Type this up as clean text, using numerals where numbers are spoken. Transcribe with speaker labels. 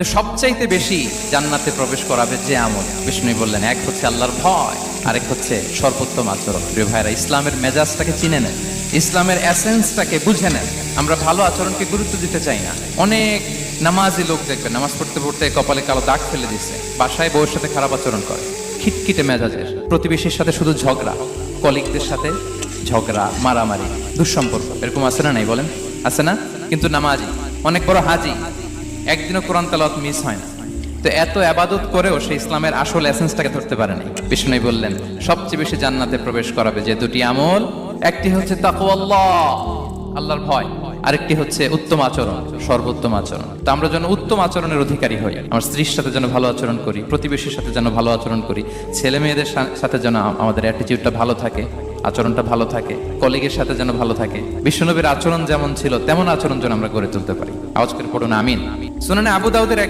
Speaker 1: সবচাইতে বেশি জান্নাতে প্রবেশ করাবে যে আমল, বিষ্ণু বললেন, এক হচ্ছে আল্লাহর ভয়, আরেক হচ্ছে সর্বোত্তম আচরণ। প্রিয় ভাইরা, ইসলামের মেজাজটাকে চিনে নেন, ইসলামের এসেন্সটাকে বুঝে নেন। আমরা ভালো আচরণকে গুরুত্ব দিতে চাই না। অনেক নামাজি লোক দেখবেন নামাজ পড়তে পড়তে কপালে কালো দাগ ফেলে দিচ্ছে, বাসায় বউয়ের সাথে খারাপ আচরণ করে, খিটখিটে মেজাজের, প্রতিবেশীর সাথে শুধু ঝগড়া, কলিগদের সাথে ঝগড়া, মারামারি, দুঃসম্পর্ক। এরকম আছে না? নাই বলেন, আছে না? কিন্তু নামাজি, অনেক বড় হাজি, একদিনও কোরআন তেলাওয়াত মিস হয় না। তো এত আবাদত করেও সে ইসলামের আসল এসেন্সটাকে ধরতে পারেনি। বিষ্ণু বললেন, সবচেয়ে বেশি জান্নাতে প্রবেশ করাবে যে দুটি আমল, একটি হচ্ছে তাকওয়াল্লাহ, আল্লাহর ভয়, আরেকটি হচ্ছে উত্তম আচরণ, সর্বোত্তম আচরণ। তো আমরা যেন উত্তম আচরণের অধিকারী হই। আমার স্ত্রীর সাথে যেন ভালো আচরণ করি, প্রতিবেশীর সাথে যেন ভালো আচরণ করি, ছেলে মেয়েদের সাথে যেন আমাদের অ্যাটিটিউডটা ভালো থাকে, আচরণটা ভালো থাকে, কলিগের সাথে যেন ভালো থাকে। বিশ্বনবীর আচরণ যেমন ছিল তেমন আচরণ যেন আমরা গড়ে তুলতে পারি। আওয়াজ করে পড়ুন আমিন। সুনানে আবু দাউদের এক